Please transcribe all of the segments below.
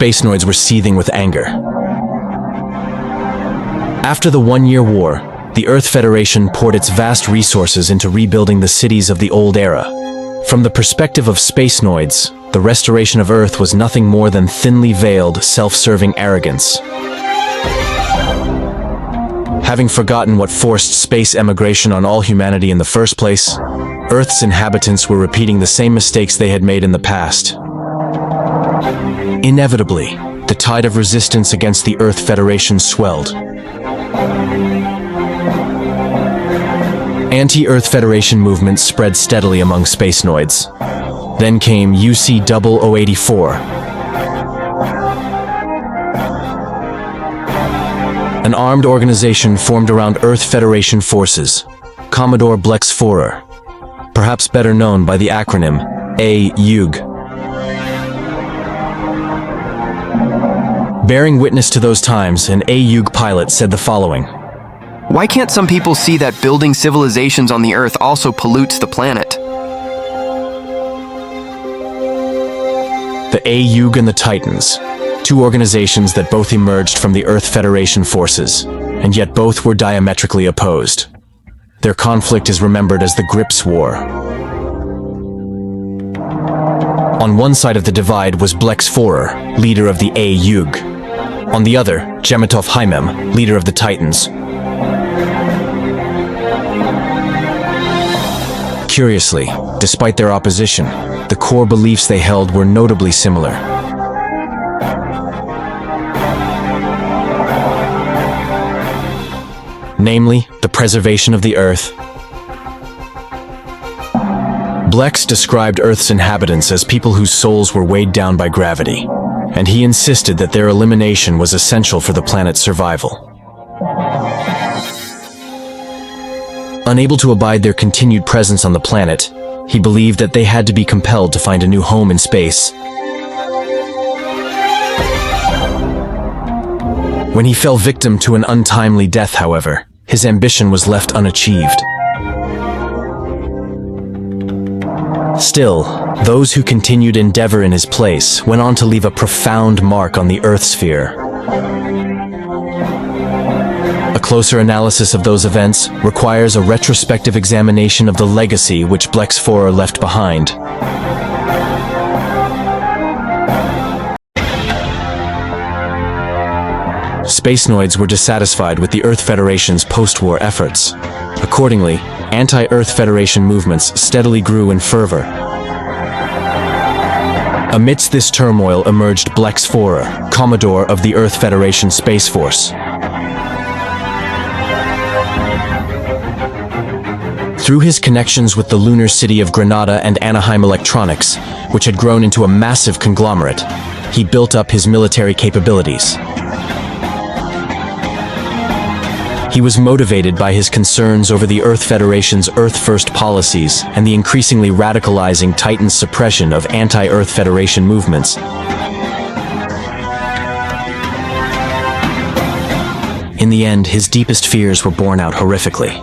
Spacenoids were seething with anger. After the one-year war, the Earth Federation poured its vast resources into rebuilding the cities of the old era. From the perspective of Spacenoids, the restoration of Earth was nothing more than thinly veiled, self-serving arrogance. Having forgotten what forced space emigration on all humanity in the first place, Earth's inhabitants were repeating the same mistakes they had made in the past. Inevitably, the tide of resistance against the Earth Federation swelled. Anti-Earth Federation movements spread steadily among Spacenoids. Then came UC-0084, an armed organization formed around Earth Federation forces, Commodore Blex, perhaps better known by the acronym AUG. Bearing witness to those times, an AUG pilot said the following: "Why can't some people see that building civilizations on the Earth also pollutes the planet?" The AUG and the Titans, two organizations that both emerged from the Earth Federation forces, and yet both were diametrically opposed. Their conflict is remembered as the Grips War. On one side of the divide was Blex, leader of the AUG. On the other, Jemitov Haimem, leader of the Titans. Curiously, despite their opposition, the core beliefs they held were notably similar. Namely, the preservation of the Earth. Blex described Earth's inhabitants as people whose souls were weighed down by gravity, and he insisted that their elimination was essential for the planet's survival. Unable to abide their continued presence on the planet, he believed that they had to be compelled to find a new home in space. When he fell victim to an untimely death, however, his ambition was left unachieved. Still, those who continued endeavor in his place went on to leave a profound mark on the Earth sphere. A closer analysis of those events requires a retrospective examination of the legacy which Blex left behind. Spacenoids were dissatisfied with the Earth Federation's post-war efforts. Accordingly, anti-Earth Federation movements steadily grew in fervor. Amidst this turmoil emerged Blex, Commodore of the Earth Federation Space Force. Through his connections with the lunar city of Granada and Anaheim Electronics, which had grown into a massive conglomerate, he built up his military capabilities. He was motivated by his concerns over the Earth Federation's Earth First policies and the increasingly radicalizing Titan's suppression of anti-Earth Federation movements. In the end, his deepest fears were borne out horrifically.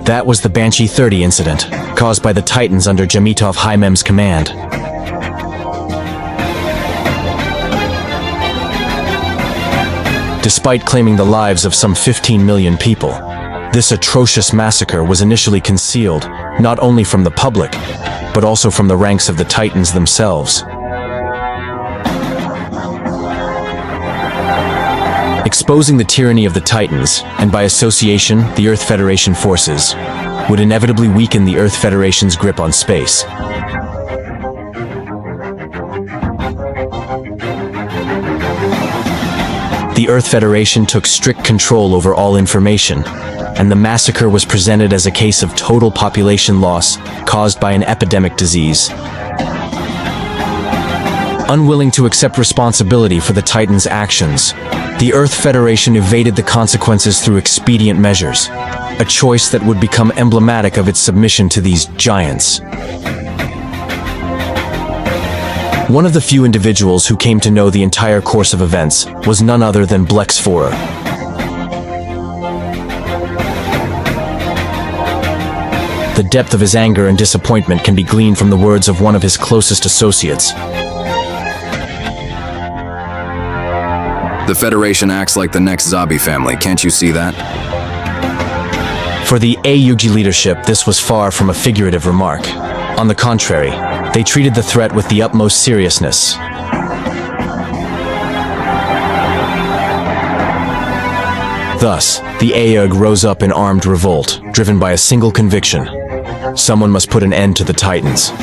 That was the Banshee 30 incident, caused by the Titans under Jemitov Haimem's command. Despite claiming the lives of some 15 million people, this atrocious massacre was initially concealed not only from the public, but also from the ranks of the Titans themselves. Exposing the tyranny of the Titans, and by association, the Earth Federation forces, would inevitably weaken the Earth Federation's grip on space. The Earth Federation took strict control over all information, and the massacre was presented as a case of total population loss caused by an epidemic disease. Unwilling to accept responsibility for the Titans' actions, the Earth Federation evaded the consequences through expedient measures, a choice that would become emblematic of its submission to these giants. One of the few individuals who came to know the entire course of events was none other than Blex. The depth of his anger and disappointment can be gleaned from the words of one of his closest associates. The Federation acts like the next zombie family, can't you see that? For the Yugi leadership, this was far from a figurative remark. On the contrary, they treated the threat with the utmost seriousness. Thus, the Aeug rose up in armed revolt, driven by a single conviction: someone must put an end to the Titans.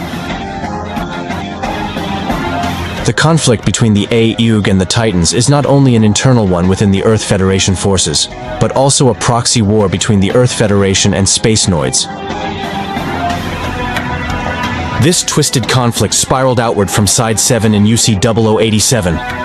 The conflict between the Aeug and the Titans is not only an internal one within the Earth Federation forces, but also a proxy war between the Earth Federation and Space Noids. This twisted conflict spiraled outward from Side 7 in UC-0087.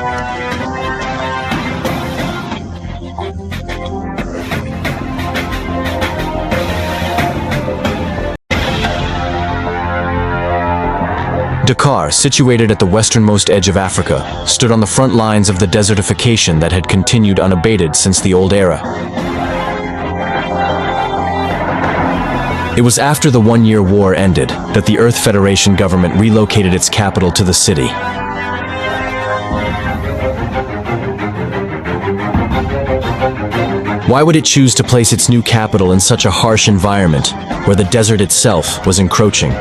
Dakar, situated at the westernmost edge of Africa, stood on the front lines of the desertification that had continued unabated since the Old Era. It was after the one-year war ended that the Earth Federation government relocated its capital to the city. Why would it choose to place its new capital in such a harsh environment, where the desert itself was encroaching?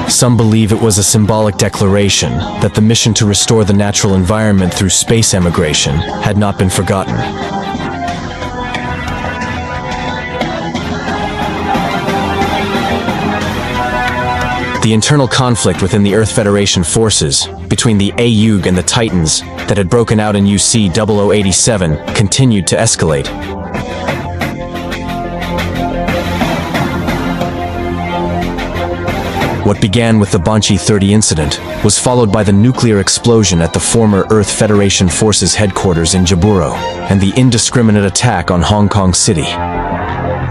Some believe it was a symbolic declaration that the mission to restore the natural environment through space emigration had not been forgotten. The internal conflict within the Earth Federation forces, between the Aeug and the Titans, that had broken out in UC-0087, continued to escalate. What began with the Banchi 30 incident was followed by the nuclear explosion at the former Earth Federation Forces headquarters in Jaburo, and the indiscriminate attack on Hong Kong City.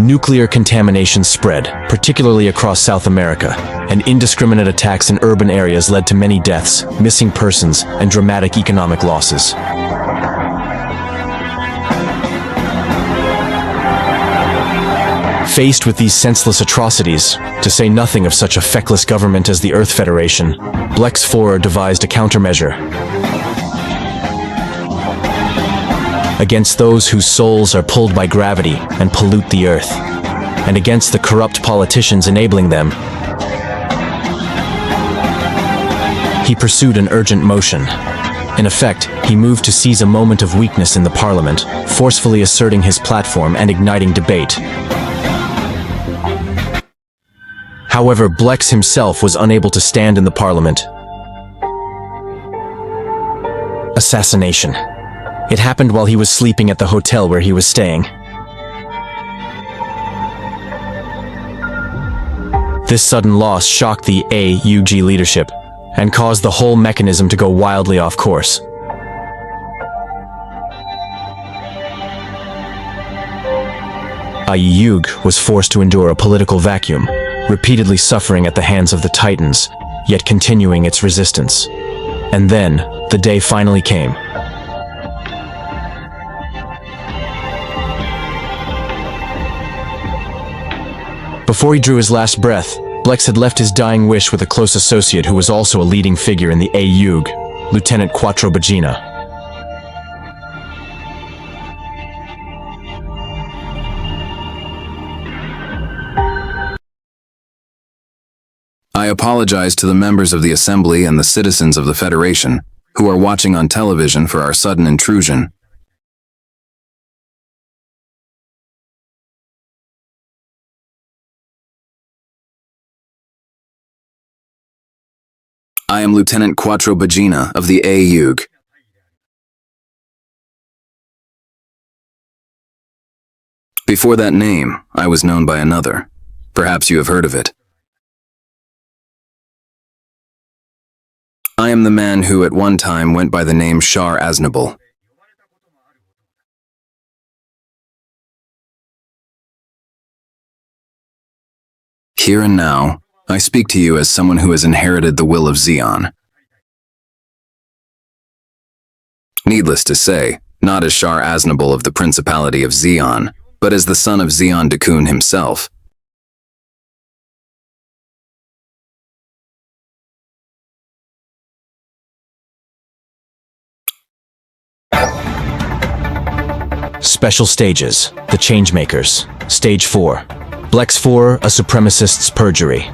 Nuclear contamination spread, particularly across South America, and indiscriminate attacks in urban areas led to many deaths, missing persons, and dramatic economic losses. Faced with these senseless atrocities, to say nothing of such a feckless government as the Earth Federation, Blex devised a countermeasure. Against those whose souls are pulled by gravity and pollute the earth, and against the corrupt politicians enabling them, he pursued an urgent motion. In effect, he moved to seize a moment of weakness in the parliament, forcefully asserting his platform and igniting debate. However, Blex himself was unable to stand in the parliament. Assassination. It happened while he was sleeping at the hotel where he was staying. This sudden loss shocked the Aeug leadership and caused the whole mechanism to go wildly off course. Aeug was forced to endure a political vacuum, repeatedly suffering at the hands of the Titans, yet continuing its resistance. And then, the day finally came. Before he drew his last breath, Blex had left his dying wish with a close associate who was also a leading figure in the Aeug, Lieutenant Quattro Bagina. I apologize to the members of the Assembly and the citizens of the Federation who are watching on television for our sudden intrusion. I am Lieutenant Quattro Bagina of the A-Yug. Before that name, I was known by another. Perhaps you have heard of it. I am the man who at one time went by the name Shar Aznable. Here and now, I speak to you as someone who has inherited the will of Zeon. Needless to say, not as Shar Aznable of the Principality of Zeon, but as the son of Zeon Dakun himself. Special stages, the Changemakers. Stage 4. Blex 4, a Supremacist's Perjury.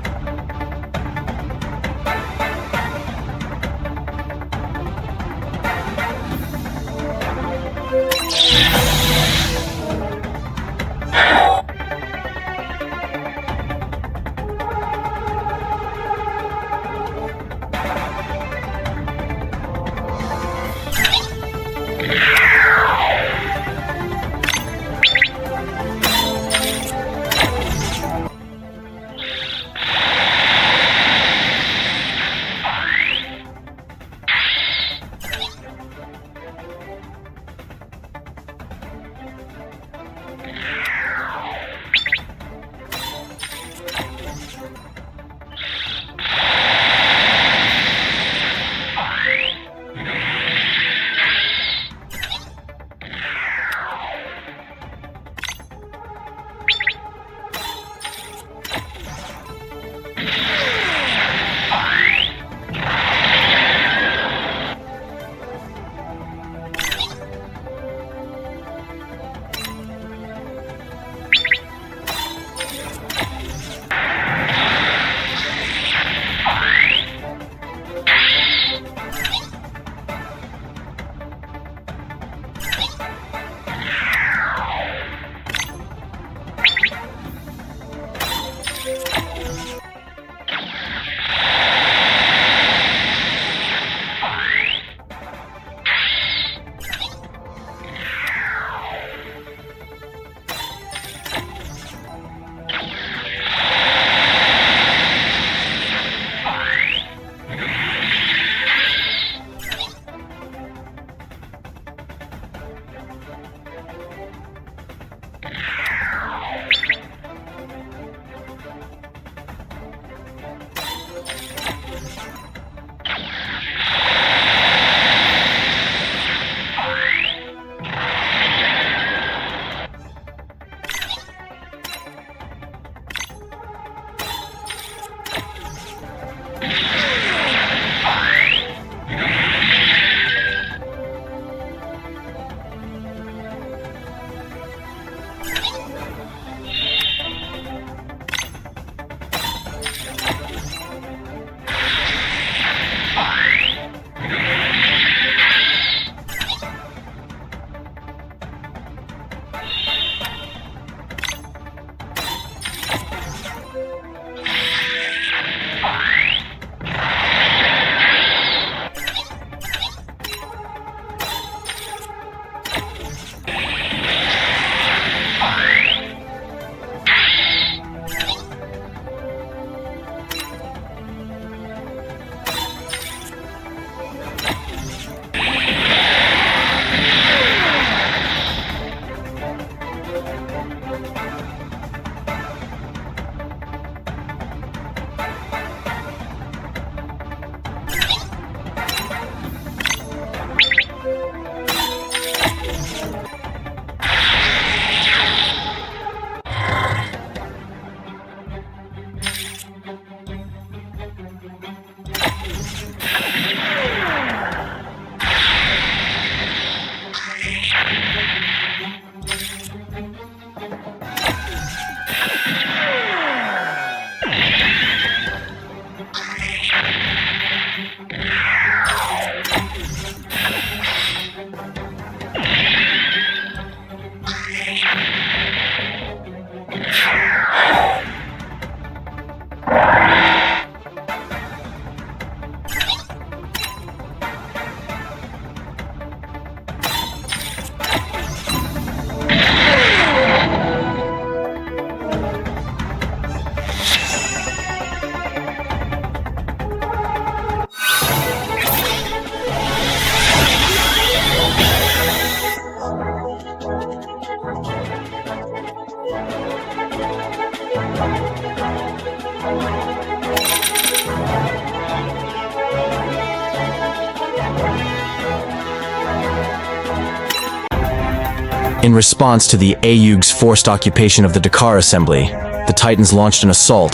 In response to the Ayug's forced occupation of the Dakar assembly, the Titans launched an assault.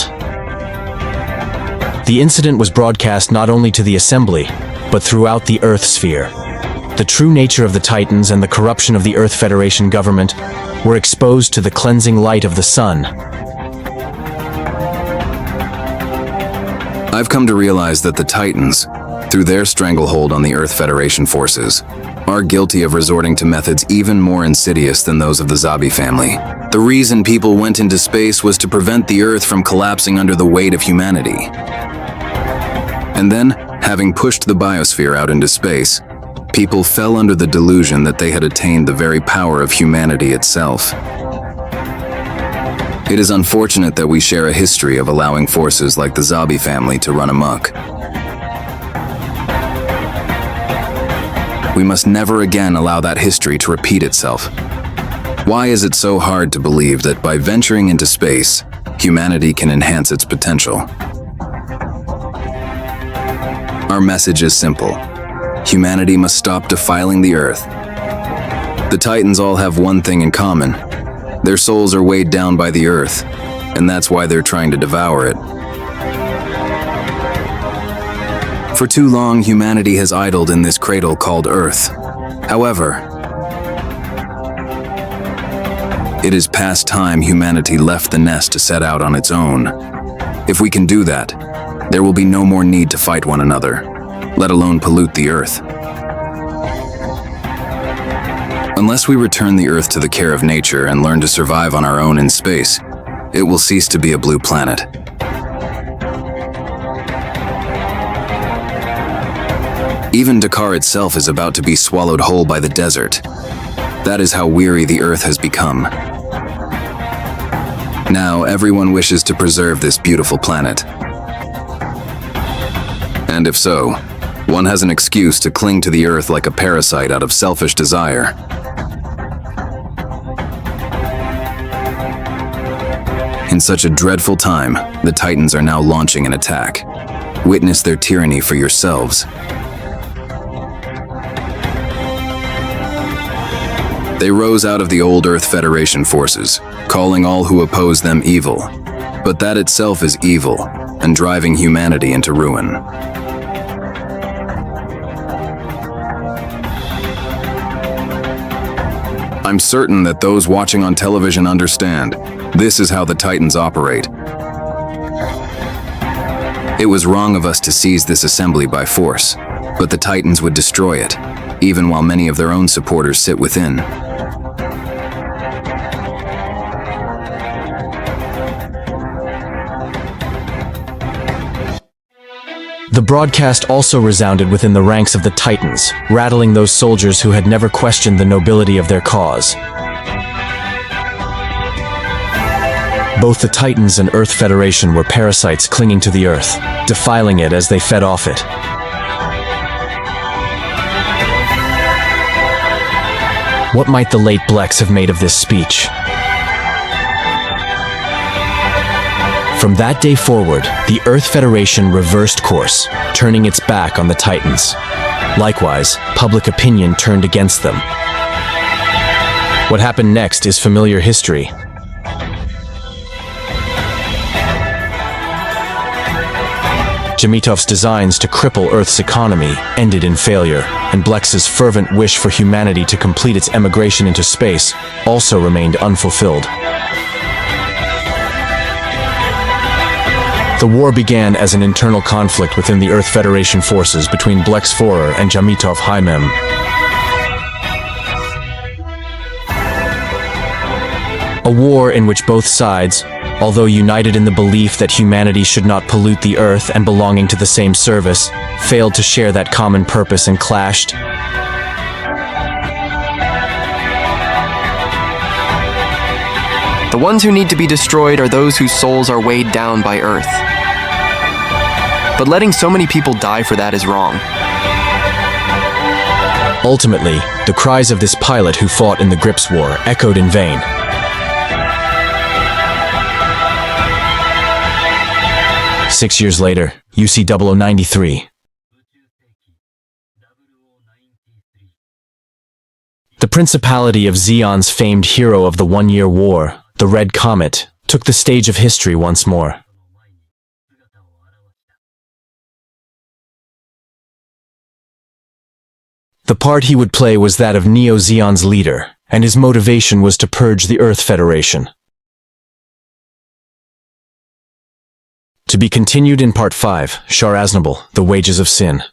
The incident was broadcast not only to the assembly, but throughout the Earth sphere. The true nature of the Titans and the corruption of the Earth Federation government were exposed to the cleansing light of the sun. I've come to realize that the Titans, through their stranglehold on the Earth Federation forces, are guilty of resorting to methods even more insidious than those of the Zabi family. The reason people went into space was to prevent the Earth from collapsing under the weight of humanity. And then, having pushed the biosphere out into space, people fell under the delusion that they had attained the very power of humanity itself. It is unfortunate that we share a history of allowing forces like the Zabi family to run amok. We must never again allow that history to repeat itself. Why is it so hard to believe that by venturing into space, humanity can enhance its potential? Our message is simple. Humanity must stop defiling the Earth. The Titans all have one thing in common. Their souls are weighed down by the Earth, and that's why they're trying to devour it. For too long, humanity has idled in this cradle called Earth. However, it is past time humanity left the nest to set out on its own. If we can do that, there will be no more need to fight one another, let alone pollute the Earth. Unless we return the Earth to the care of nature and learn to survive on our own in space, it will cease to be a blue planet. Even Dakar itself is about to be swallowed whole by the desert. That is how weary the Earth has become. Now everyone wishes to preserve this beautiful planet. And if so, one has an excuse to cling to the Earth like a parasite out of selfish desire. In such a dreadful time, the Titans are now launching an attack. Witness their tyranny for yourselves. They rose out of the old Earth Federation forces, calling all who oppose them evil. But that itself is evil, and driving humanity into ruin. I'm certain that those watching on television understand. This is how the Titans operate. It was wrong of us to seize this assembly by force, but the Titans would destroy it, even while many of their own supporters sit within. The broadcast also resounded within the ranks of the Titans, rattling those soldiers who had never questioned the nobility of their cause. Both the Titans and Earth Federation were parasites clinging to the Earth, defiling it as they fed off it. What might the late Blex have made of this speech? From that day forward, the Earth Federation reversed course, turning its back on the Titans. Likewise, public opinion turned against them. What happened next is familiar history. Jamitov's designs to cripple Earth's economy ended in failure, and Blex's fervent wish for humanity to complete its emigration into space also remained unfulfilled. The war began as an internal conflict within the Earth Federation forces between Blex Forer and Jamitov Haimem. A war in which both sides, although united in the belief that humanity should not pollute the Earth and belonging to the same service, failed to share that common purpose and clashed. The ones who need to be destroyed are those whose souls are weighed down by Earth. But letting so many people die for that is wrong. Ultimately, the cries of this pilot who fought in the Grips War echoed in vain. Six years later, UC 0093. The principality of Zeon's famed hero of the 1-year war, the Red Comet, took the stage of history once more. The part he would play was that of Neo Zeon's leader, and his motivation was to purge the Earth Federation. To be continued in Part 5, Shar Aznable, The Wages of Sin.